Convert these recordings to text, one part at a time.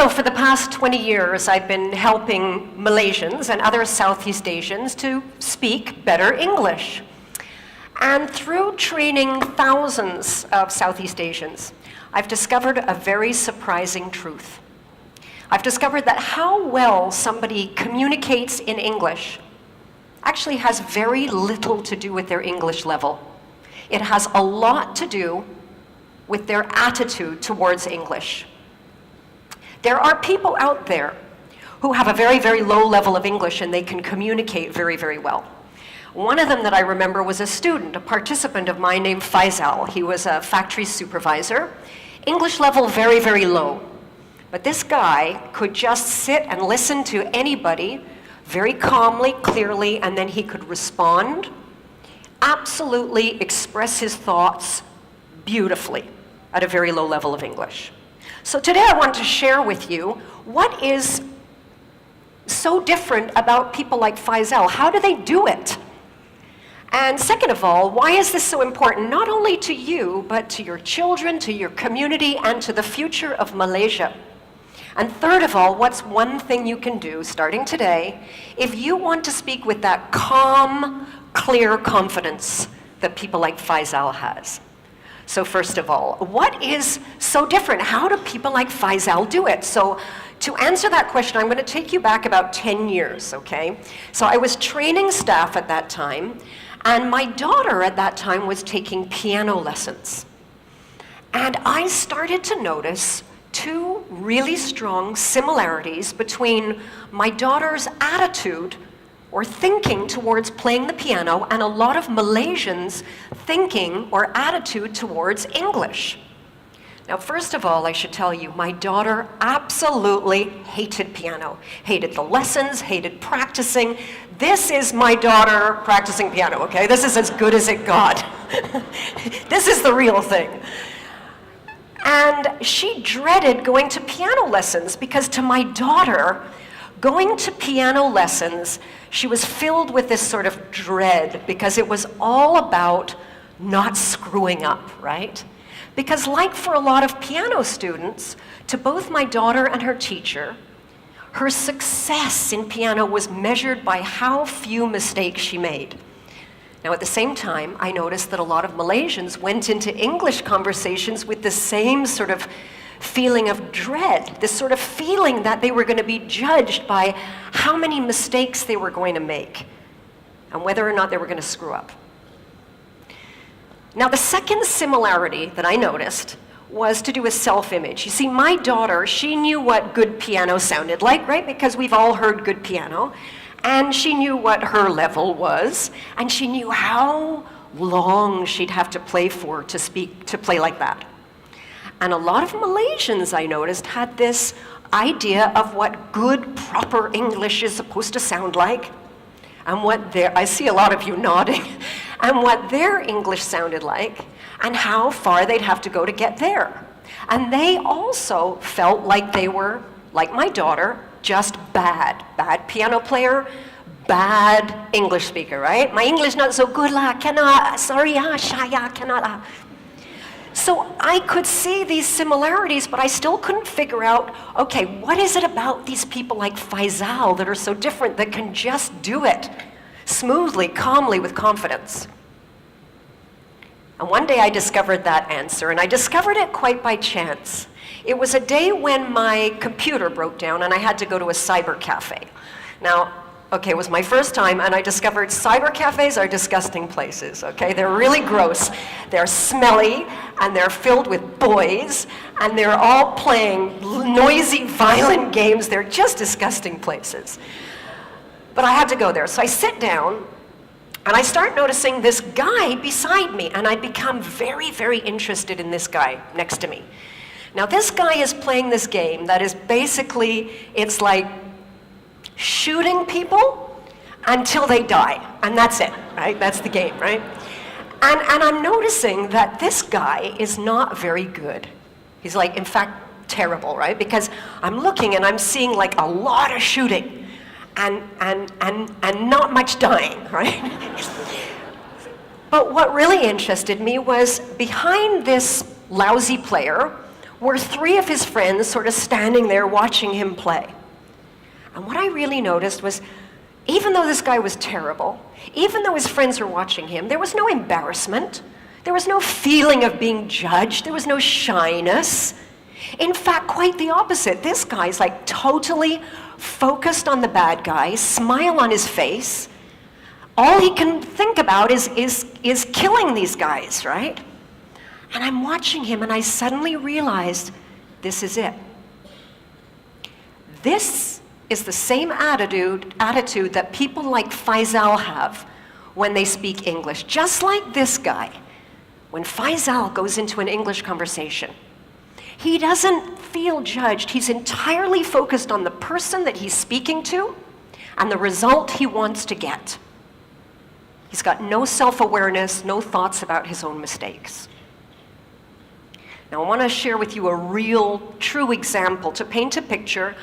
So for the past 20 years, I've been helping Malaysians and other Southeast Asians to speak better English. And through training thousands of Southeast Asians, I've discovered a very surprising truth. I've discovered that how well somebody communicates in English actually has very little to do with their English level. It has a lot to do with their attitude towards English. There are people out there who have a very, very low level of English and they can communicate very, very well. One of them that I remember was a student, a participant of mine named Faisal. He was a factory supervisor. English level very, very low. But this guy could just sit and listen to anybody very calmly, clearly, and then he could respond, absolutely express his thoughts beautifully at a very low level of English. So today I want to share with you what is so different about people like Faisal. How do they do it? And second of all, why is this so important, not only to you, but to your children, to your community, and to the future of Malaysia? And third of all, what's one thing you can do, starting today, if you want to speak with that calm, clear confidence that people like Faisal has? So first of all, what is so different? How do people like Faisal do it? So to answer that question, I'm going to take you back about 10 years, okay? So I was training staff at that time, and my daughter at that time was taking piano lessons. And I started to notice two really strong similarities between my daughter's attitude or thinking towards playing the piano and a lot of Malaysians' thinking or attitude towards English. Now, first of all, I should tell you, my daughter absolutely hated piano, hated the lessons, hated practicing. This is my daughter practicing piano, okay? This is as good as it got. This is the real thing. And she dreaded going to piano lessons because to my daughter, going to piano lessons, she was filled with this sort of dread because it was all about not screwing up, right? Because like for a lot of piano students, to both my daughter and her teacher, her success in piano was measured by how few mistakes she made. Now, at the same time, I noticed that a lot of Malaysians went into English conversations with the same sort of feeling of dread, this sort of feeling that they were going to be judged by how many mistakes they were going to make and whether or not they were going to screw up. Now, the second similarity that I noticed was to do with self-image. You see, my daughter, she knew what good piano sounded like, right? Because we've all heard good piano. And she knew what her level was, and she knew how long she'd have to play for to play like that. And a lot of Malaysians, I noticed, had this idea of what good, proper English is supposed to sound like, and I see a lot of you nodding, and what their English sounded like, and how far they'd have to go to get there. And they also felt like they were, like my daughter, just bad piano player, bad English speaker, right? My English not so good lah, cannot, sorry shy cannot. So I could see these similarities, but I still couldn't figure out, okay, what is it about these people like Faisal that are so different that can just do it smoothly, calmly, with confidence? And one day I discovered that answer, and I discovered it quite by chance. It was a day when my computer broke down and I had to go to a cyber cafe. Now, okay, it was my first time and I discovered cyber cafes are disgusting places, okay? They're really gross. They're smelly and they're filled with boys and they're all playing noisy, violent games. They're just disgusting places. But I had to go there. So I sit down and I start noticing this guy beside me, and I become very, very interested in this guy next to me. Now, this guy is playing this game that is basically, it's like shooting people until they die, and that's it, right? That's the game, right? And I'm noticing that this guy is not very good. He's like, in fact, terrible, right? Because I'm looking and I'm seeing like a lot of shooting and not much dying, right? But what really interested me was behind this lousy player were 3 of his friends sort of standing there watching him play. And what I really noticed was, even though this guy was terrible, even though his friends were watching him, there was no embarrassment. There was no feeling of being judged. There was no shyness. In fact, quite the opposite. This guy's like totally focused on the bad guy, smile on his face. All he can think about is killing these guys, right? And I'm watching him and I suddenly realized, this is it. This is the same attitude that people like Faisal have when they speak English. Just like this guy, when Faisal goes into an English conversation, he doesn't feel judged. He's entirely focused on the person that he's speaking to and the result he wants to get. He's got no self-awareness, no thoughts about his own mistakes. Now, I want to share with you a real, true example to paint a picture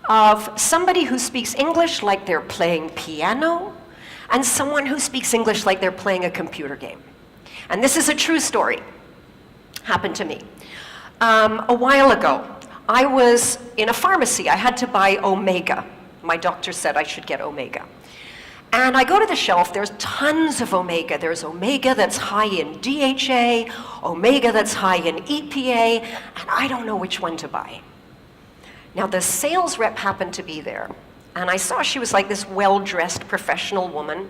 of somebody who speaks English like they're playing piano and someone who speaks English like they're playing a computer game. And this is a true story. Happened to me. A while ago, I was in a pharmacy. I had to buy Omega. My doctor said I should get Omega. And I go to the shelf, there's tons of Omega. There's Omega that's high in DHA, Omega that's high in EPA, and I don't know which one to buy. Now, the sales rep happened to be there, and I saw she was like this well-dressed professional woman.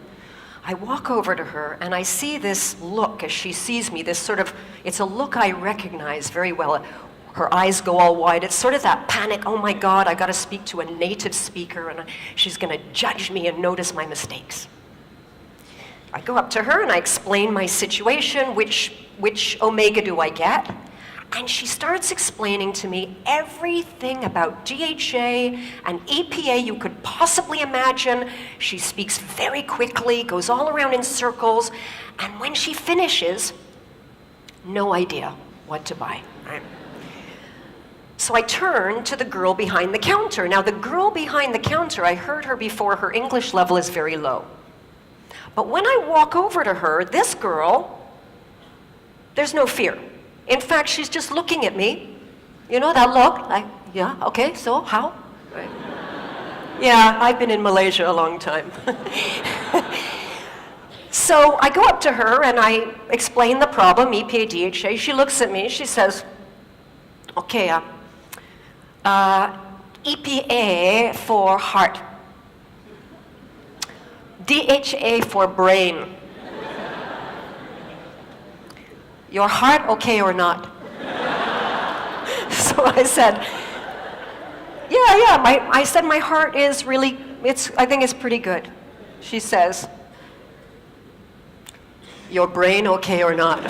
I walk over to her, and I see this look as she sees me, this sort of, it's a look I recognize very well. Her eyes go all wide. It's sort of that panic, oh my God, I gotta speak to a native speaker, and she's gonna judge me and notice my mistakes. I go up to her, and I explain my situation, which Omega do I get? And she starts explaining to me everything about DHA and EPA you could possibly imagine. She speaks very quickly, goes all around in circles, and when she finishes, no idea what to buy. Right? So I turn to the girl behind the counter. Now, the girl behind the counter, I heard her before, her English level is very low. But when I walk over to her, this girl, there's no fear. In fact, she's just looking at me. You know that look? Like, yeah, okay, so how? Right. Yeah, I've been in Malaysia a long time. So I go up to her and I explain the problem, EPA, DHA. She looks at me, she says, okay, EPA for heart, DHA for brain. Your heart okay or not? So I said, I said my heart is really, I think it's pretty good. She says, your brain okay or not?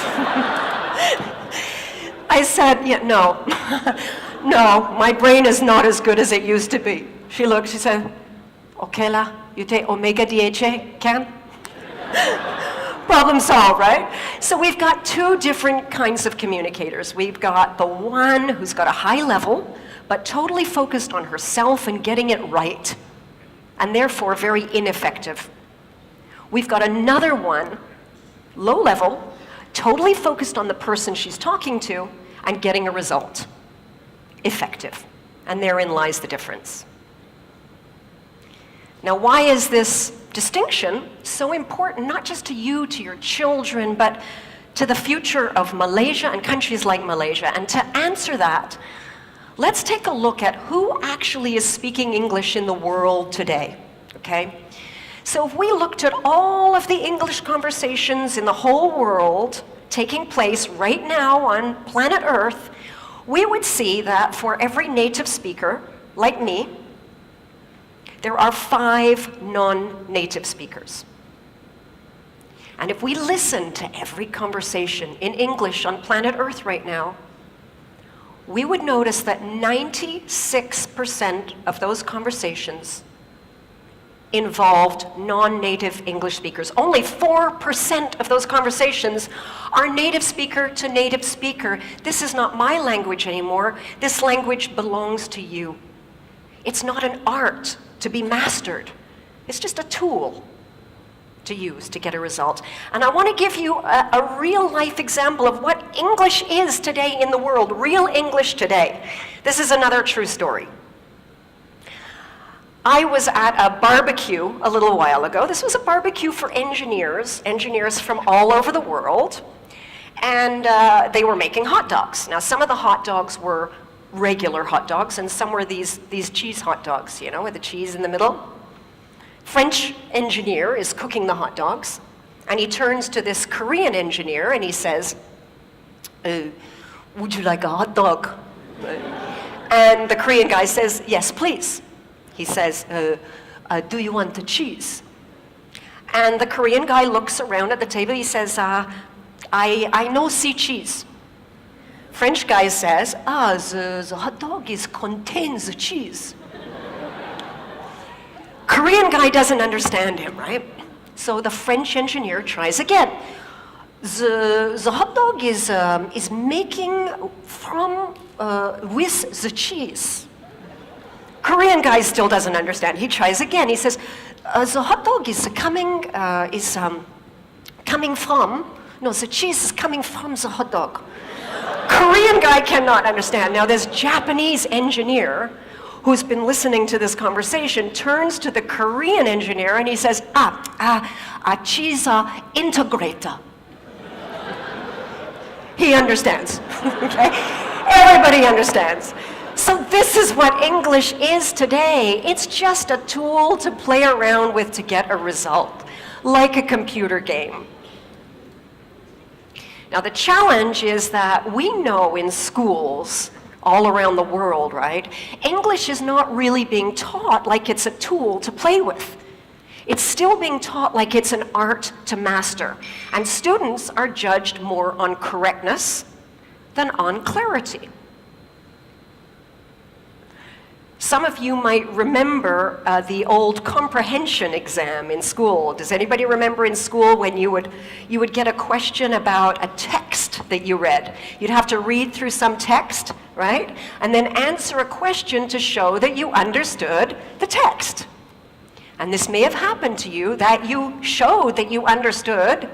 I said, yeah, no. No, my brain is not as good as it used to be. She looked, she said, okay la, you take Omega DHA, can? Problem solved, right? So we've got 2 different kinds of communicators. We've got the one who's got a high level, but totally focused on herself and getting it right, and therefore very ineffective. We've got another one, low level, totally focused on the person she's talking to and getting a result, effective. And therein lies the difference. Now, why is this distinction so important, not just to you, to your children, but to the future of Malaysia and countries like Malaysia? And to answer that, let's take a look at who actually is speaking English in the world today, okay? So if we looked at all of the English conversations in the whole world taking place right now on planet Earth, we would see that for every native speaker, like me, there are 5 non-native speakers. And if we listen to every conversation in English on planet Earth right now, we would notice that 96% of those conversations involved non-native English speakers. Only 4% of those conversations are native speaker to native speaker. This is not my language anymore. This language belongs to you. It's not an art to be mastered. It's just a tool. to use to get a result. And I want to give you a real-life example of what English is today in the world, real English today. This is another true story. I was at a barbecue a little while ago. This was a barbecue for engineers from all over the world, and they were making hot dogs. Now, some of the hot dogs were regular hot dogs, and some were these cheese hot dogs, you know, with the cheese in the middle. French engineer is cooking the hot dogs, and he turns to this Korean engineer and he says, would you like a hot dog? And the Korean guy says, yes, please. He says, do you want the cheese? And the Korean guy looks around at the table. He says, I no see cheese. French guy says, the hot dog contains the cheese. Korean guy doesn't understand him, right? So the French engineer tries again. The hot dog is making from with the cheese. Korean guy still doesn't understand. He tries again. He says, the hot dog is coming from. No, the cheese is coming from the hot dog. Korean guy cannot understand. Now this Japanese engineer who's been listening to this conversation turns to the Korean engineer and he says, cheese integrator. He understands, okay? Everybody understands. So this is what English is today. It's just a tool to play around with to get a result, like a computer game. Now the challenge is that we know in schools all around the world, right? English is not really being taught like it's a tool to play with. It's still being taught like it's an art to master. And students are judged more on correctness than on clarity. Some of you might remember the old comprehension exam in school. Does anybody remember in school when you would get a question about a text that you read? You'd have to read through some text, right? And then answer a question to show that you understood the text. And this may have happened to you, that you showed that you understood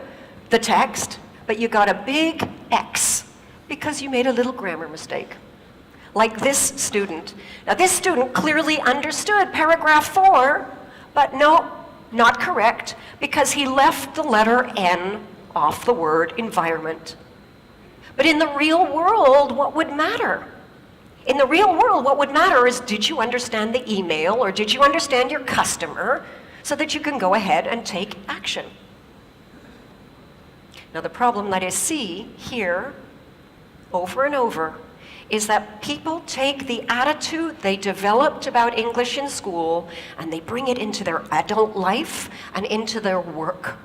the text, but you got a big X because you made a little grammar mistake. Like this student. Now this student clearly understood paragraph 4, but no, not correct, because he left the letter N off the word environment. But in the real world, what would matter? In the real world, what would matter is, did you understand the email or did you understand your customer so that you can go ahead and take action? Now the problem that I see here over and over is that people take the attitude they developed about English in school and they bring it into their adult life and into their work.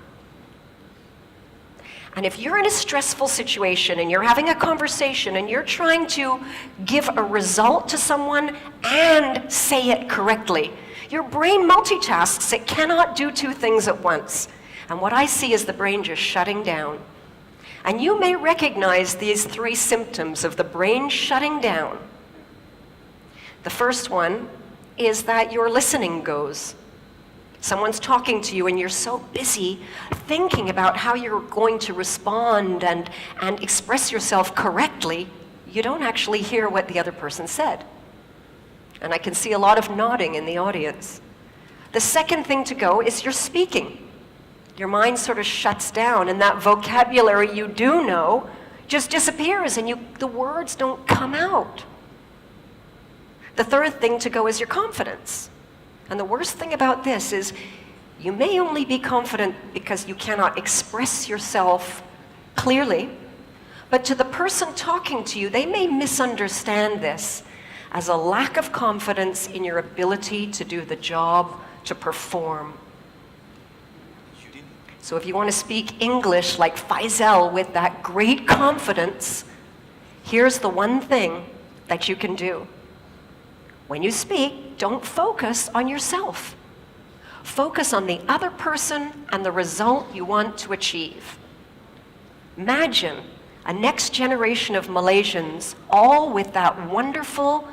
And if you're in a stressful situation and you're having a conversation and you're trying to give a result to someone and say it correctly, your brain multitasks. It cannot do two things at once. And what I see is the brain just shutting down. And you may recognize these 3 symptoms of the brain shutting down. The first one is that your listening goes. Someone's talking to you and you're so busy thinking about how you're going to respond and express yourself correctly, you don't actually hear what the other person said. And I can see a lot of nodding in the audience. The second thing to go is your speaking. Your mind sort of shuts down and that vocabulary you do know just disappears and the words don't come out. The third thing to go is your confidence. And the worst thing about this is you may only be confident because you cannot express yourself clearly, but to the person talking to you, they may misunderstand this as a lack of confidence in your ability to do the job, to perform. So if you want to speak English like Faisal with that great confidence, here's the one thing that you can do. When you speak, don't focus on yourself. Focus on the other person and the result you want to achieve. Imagine a next generation of Malaysians, all with that wonderful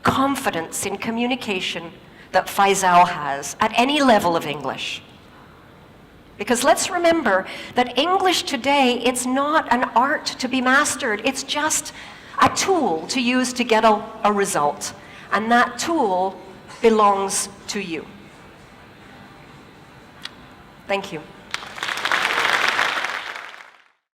confidence in communication that Faisal has at any level of English. Because let's remember that English today, it's not an art to be mastered. It's just a tool to use to get a result. And that tool belongs to you. Thank you.